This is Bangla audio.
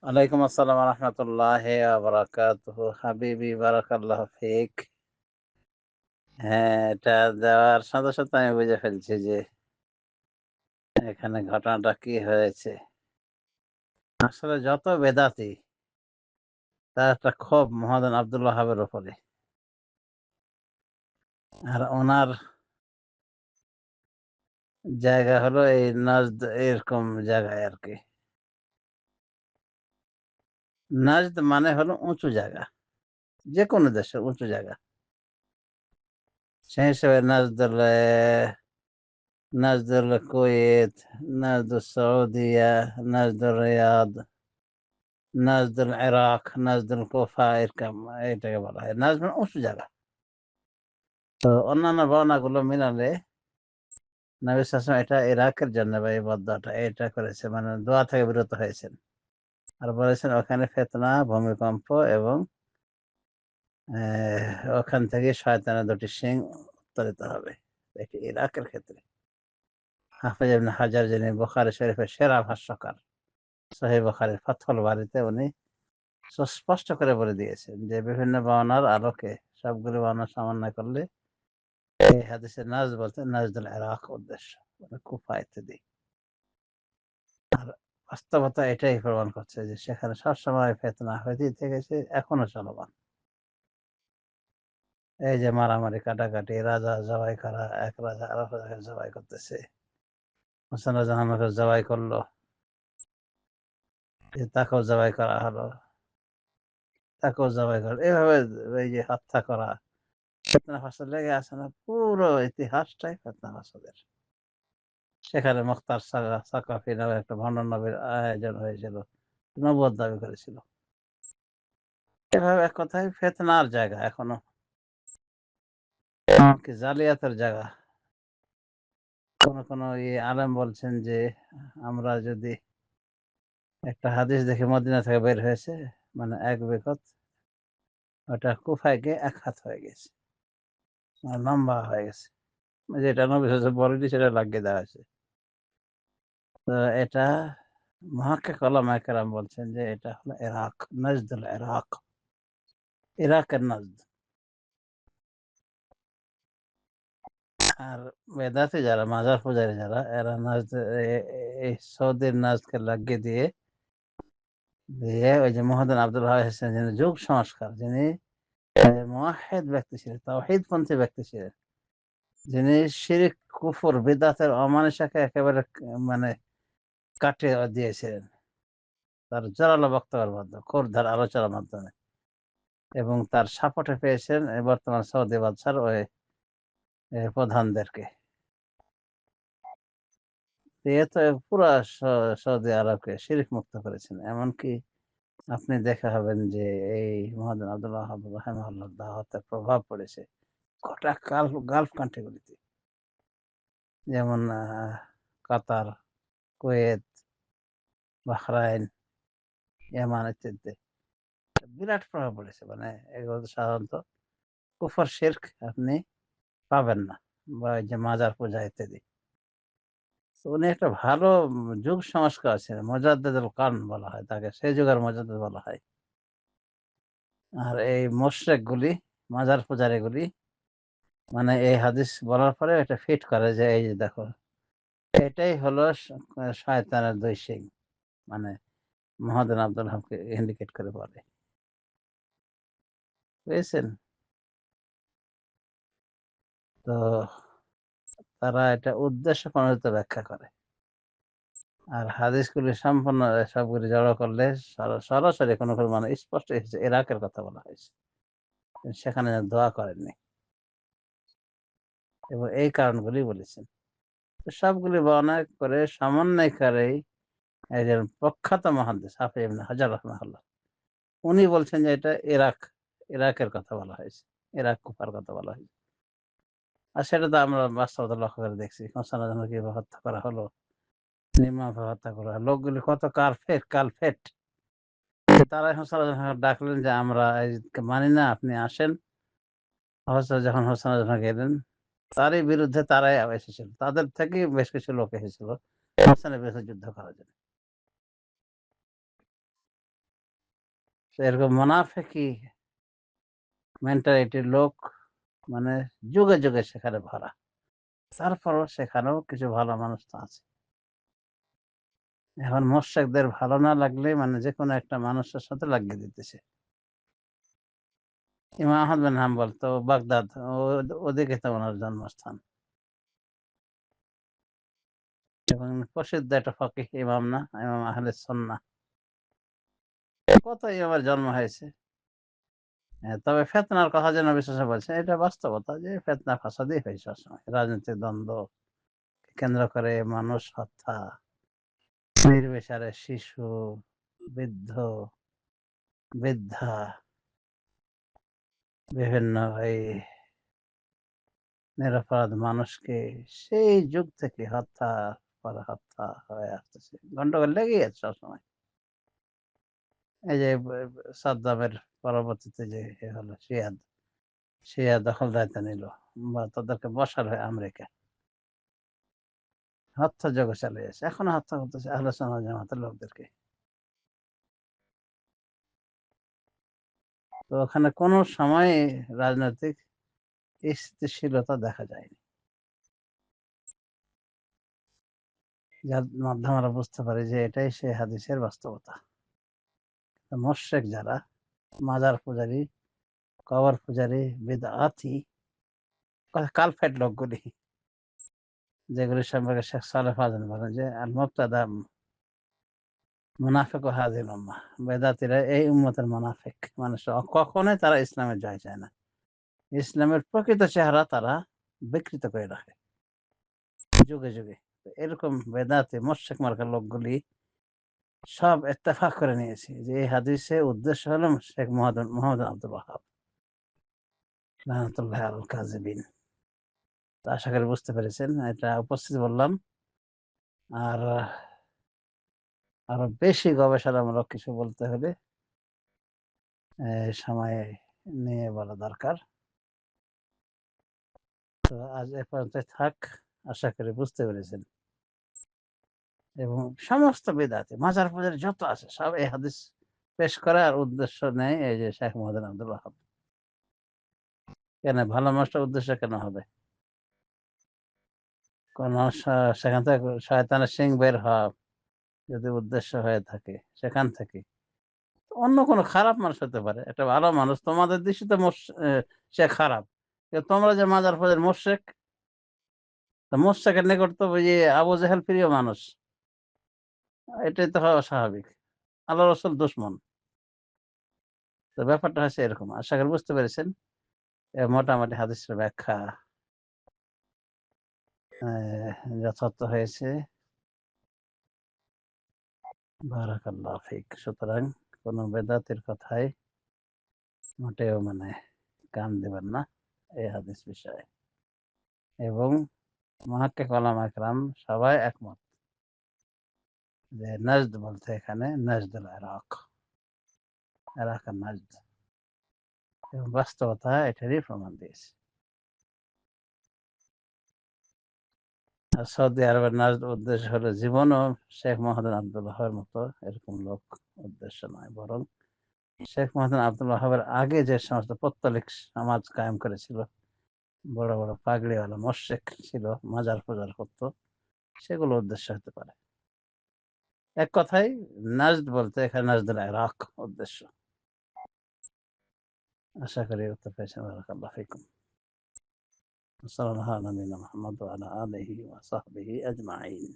ওয়ালাইকুম আসসালাম ওয়া রাহমাতুল্লাহি ওয়া বারাকাতুহু। হাবিবি বারাকাল্লাহু ফিক। হ্যাঁ, এটা দেওয়ার সাথে, সাথে আমি বুঝে ফেলছি যে এখানে ঘটনাটা কি হয়েছে। আসলে যত বেদাতি তার একটা ক্ষোভ মহাজন আব্দুল ওয়াহাবের উপরে। আর ওনার জায়গা হলো এই নাজদ এরকম জায়গায় আরকি। নাজদ মানে হলো উঁচু জায়গা। যেকোনো দেশের উঁচু জায়গা। সেই হিসেবে নাজদুল কুয়েত, নাজদুল সউদিয়া, নাজদুল রিয়াদ, নাজদুল ইরাক, নাজদুল কুফা এরকম এটাকে বলা হয়। নাজদ মানে উঁচু জায়গা। তো অন্যান্য বর্ণনাগুলো মিলালে নবী সাল্লাল্লাহু এটা ইরাকের জন্য বা এই বদদোয়াটা এটা করেছে মানে দোয়া থেকে বিরত হয়েছেন। আর বলেছেন ওখানে ফিতনা, ভূমিকম্প এবং ওখান থেকে শয়তানের ২ টি শিং উত্তোলিত হবে। এটি ইরাকের ক্ষেত্রে। হাফেজ ইবনে হাজার যিনি বুখারী শরীফের সেরা ভাষ্যকার, সহিহ বুখারীর ফাতহুল বারীতে উনি সুস্পষ্ট করে বলে দিয়েছেন যে বিভিন্ন বর্ণনার আলোকে সবগুলো বর্ণনা সমন্বয় করলে এই হাদিসে নাজদ বলতে নাজদুল ইরাক উদ্দেশ্য। মানে কুফা ইত্যাদি। আর বাস্তবতা এটাই প্রমাণ করছে যে সেখানে সবসময় ফিতনা হয়েই থেকেছে, এখনো চলমান। এই যে মারামারি, কাটাকাটি, রাজা জবাই করা, এক রাজা আরেক রাজাকে জবাই করতেছে। হোসেন শাহজাহানকে জবাই করল, তাকেও জবাই করা হলো, তাকেও জবাই করা। এভাবে এই যে হত্যা করা, ফিতনা ফাসাদ লেগে আছে না? পুরো ইতিহাসটাই ফিতনা ফাসাদের। সেখানে মুখতার সাকাফি নামে একটা ভণ্ড নবীর আয়োজন হয়েছিল। নবুয়ত দাবি করেছিল। এভাবে এক কথায় ফিতনার জায়গা এখনো। এমনকি জালিয়াতের জায়গা। কোন আলেম বলছেন যে আমরা যদি একটা হাদিস দেখি মদিনা থেকে বের হয়েছে, মানে ১ বিঘত, ওটা কুফায় গিয়ে ১ হাত হয়ে গেছে। মানে লম্বা হয়ে গেছে। যেটা নবী সাল্লাল্লাহু আলাইহি ওয়াসাল্লাম বলেনি সেটা লাগিয়ে দেওয়া হয়েছে। তো এটা মুহাক্কিক উলামায়ে কেরাম বলছেন যে এটা হলো ইরাক, নাজদুল ইরাক। ইরাকের নাজদ। আর বেদাতি যারা, মাজার পূজারী যারা, এরা নাজদ এই সৌদির নাজদকে লাগিয়ে দিয়ে ওই যে মুহাম্মদ আব্দুল ওয়াহাব এসেছেন যিনি যুগ সংস্কার, যিনি মুওয়াহহিদ ব্যক্তি ছিলেন, তাওহীদপন্থী ব্যক্তি ছিলেন। যিনি শিরক, কুফর, বিদআতের অমানুষাকে একেবারে মানে কাটিয়ে দিয়েছিলেন। তার জোরালো বক্তব্যের মাধ্যমে, খোরধার আলোচনার মাধ্যমে এবং তার সাপোর্টে পেয়েছেন বর্তমান সৌদি বাদশার ওই প্রধানদেরকে। এ তো পুরা সৌদি আরবকে শিরক মুক্ত করেছেন। এমনকি আপনি দেখে হবেন যে এই মুহাম্মদ আব্দুল ওয়াহাব রাহিমাহুল্লাহর দাওয়াতের প্রভাব পড়েছে গোটা গালফ কান্ট্রি গুলিতে। যেমন কাতার, কুয়েত, বাহরাইন, ইয়েমান ইত্যাদিতে বিরাট প্রভাব পড়েছে। মানে এগুলো সাধারণত কুফর শিরক আপনি পাবেন না। বা ওই যে মাজার পূজা ইত্যাদি। তো উনি একটা ভালো যুগ সংস্কার ছিলেন। মুজাদ্দিদুল কারন বলা হয় তাকে। সেই যুগের মুজাদ্দিদ বলা হয়। আর এই মুশরিকগুলি, মাজার পূজারীগুলি মানে এই হাদিস বলার পরে এটা ফিট করে যে এই যে দেখো, এটাই হলো শয়তানের ২ শিং। মানে মুহাম্মদ আব্দুল ওয়াহাবকে ইন্ডিকেট করে বলে। বুঝেছেন? তো তারা এটা উদ্দেশ্য প্রণোদিত ব্যাখ্যা করে। আর হাদিসগুলি সম্পূর্ণ সবগুলি জড়ো করলে সরাসরি কোনো মানে স্পষ্ট এসেছে ইরাকের কথা বলা হয়েছে। সেখানে দোয়া করেননি এবং এই কারণগুলি বলেছেন। তো সবগুলি বর্ণনা করে সমন্বয়কারী একজন প্রখ্যাত মুহাদ্দিস হাফিজ ইবনে হাজার রাহিমাহুল্লাহ। উনি বলছেন যে এটা ইরাকের কথা বলা হয়েছে। ইরাক কুফার কথা বলা হয়েছে। আর সেটা তো আমরা বাস্তবতা লক্ষ্য করে দেখছি। হোসেন আজমকে কিভাবে হত্যা করা হলো, নির্মমভাবে হত্যা করা হলো। লোকগুলি কত কালফেট। তারাই হোসেন আজমকে ডাকলেন যে আমরা মানি না, আপনি আসেন। যখন হোসেন আজম গেলেন, তারই বিরুদ্ধে তারাই এসেছিল। তাদের থেকেই বেশ কিছু লোক এসেছিল হোসেনের বিরুদ্ধে যুদ্ধ করার জন্য। এরকম মুনাফিকি মেন্টালিটির লোক মানে যুগে, যুগে সেখানে ভরা। তারপরও সেখানেও কিছু ভালো মানুষ তো আছে। এখন মোরশেকদের ভালো না লাগলে মানে যেকোনো একটা মানুষের সাথে লাগিয়ে দিতেছে। ইমাম আহমদ বিন হাম্বল তো বাগদাদ ওদিকে তো ওনার জন্মস্থান। এবং প্রসিদ্ধ একটা ফকিহ ইমাম না? ইমাম আহলে সুন্নাহ। কত ইমামের জন্ম হয়েছে। তবে ফিতনার কথা যে নবী সাল্লাল্লাহু আলাইহি ওয়াসাল্লাম বলছেন এটা বাস্তবতা যে ফিতনা ফাসাদই হয় সবসময়। রাজনৈতিক দ্বন্দ্ব কেন্দ্র করে মানুষ হত্যা, নির্বিচারে শিশু, বৃদ্ধ, বৃদ্ধা বিভিন্ন এই নিরপরাধ মানুষকে সেই যুগ থেকে হত্যা পরে হত্যা হয়ে আসতেছে। গন্ডগোল লেগেই আছে সবসময়। এই যে সাদ্দামের পরবর্তীতে যে হলো শিয়া দখলদারিত্ব নিল বা তাদেরকে বসার হয় আমেরিকা। হত্যার যজ্ঞ চালিয়ে যাচ্ছে। এখনো হত্যা করতেছে আহলে সুন্নাহ ওয়াল জামাতের লোকদেরকে। তো ওখানে কোনো সময়ে রাজনৈতিক স্থিতিশীলতা দেখা যায়নি। যার মাধ্যমে আমরা বুঝতে পারি যে এটাই সেই হাদিসের বাস্তবতা। মুশরিক যারা মাজার পূজারী, কবর পূজারী, বিদআতি কালফেট লোকগুলি যেগুলি সম্পর্কে শেখ সালেহ ফারজানা বলেন যে আল মুবতাদা মুনাফিক ও হাযিল উম্মাহ। বেদাতীরা এই উম্মতের মুনাফিক। মানে কখনোই তারা ইসলামে জয় চায় না। ইসলামের প্রকৃত চেহারা তারা বিকৃত করে রাখে যুগে, যুগে। এরকম বেদাতি মুশরিক মার্কা লোকগুলি সব ইত্তেফাক করে নিয়েছে যে এই হাদিসের উদ্দেশ্য হলো শেখ মোহাম্মদ আব্দুল ওয়াহাব লানাতুল্লাহি আলাল কাযিবিন। তো আশা করি বুঝতে পেরেছেন। এটা উপস্থিত বললাম। আর আরো বেশি গবেষণামূলক কিছু বলতে হলে সময় নিয়ে বলা দরকার। তো আজ এ পর্যন্ত থাক। আশা করি বুঝতে পেরেছেন। এবং সমস্ত বিদআতি মাজার পূজারি যত আছে সব এই হাদিস পেশ করার উদ্দেশ্য নেয় এই যে শেখ মোহাম্মদ আব্দুল ওয়াহাব। কেন ভালো মানুষটার উদ্দেশ্য কেন হবে? কোন সেখান থেকে শয়তানের শিং বের হওয়া যদি উদ্দেশ্য হয়ে থাকে সেখান থেকে অন্য কোনো খারাপ মানুষ হতে পারে। একটা ভালো মানুষ তোমাদের দৃষ্টিতে সে খারাপ। কিন্তু তোমরা যে মাজার পূজার মোশরেক, তা মোশরেকের নিকট তো ওই যে আবু জেহেল প্রিয় মানুষ। এটাই তো হওয়া স্বাভাবিক। আল্লাহ রাসূল দুশমন। তো ব্যাপারটা হচ্ছে এরকম। আশা করি বুঝতে পেরেছেন। মোটামুটি হাদিসের ব্যাখ্যা যথার্থ হয়েছে। বারাকাল্লাহু ফিক। সুতরাং কোন বেদাতের কথায় মোটেও মানে কান দিবেন না এই হাদিস বিষয়ে। এবং মুহাক্কিক ওলামা ইকরাম সবাই একমত যে নাজদ বলতে এখানে নাজদুল ইরাক, ইরাকের নাজদ। এবং বাস্তবতা এটারই প্রমাণ দিয়েছে। আর সৌদি আরবের নাজদ উদ্দেশ্য হলো জীবনও শেখ মোহাম্মদ আব্দুল ওয়াহাবের মতো এরকম লোক উদ্দেশ্য নয়, বরং শেখ মোহাম্মদ আব্দুল ওয়াহাবের আগে যে সমস্ত পৌত্তলিক সমাজ কায়েম করেছিল, বড় বড় পাগড়িওয়ালা মোশরিক ছিল, মাজার পূজার করতো, সেগুলো উদ্দেশ্য হতে পারে। এক কথায় নাজদ বলতে এখানে নাজদুল ইরাক উদ্দেশ্য। আশা করি উত্তর পেয়েছেন। বারাকাল্লাহু ফিকুম। সাল্লাল্লাহু আলা নবিয়িনা মুহাম্মদ ওয়া আলা আলিহি ওয়া সাহবিহি আজমাইন।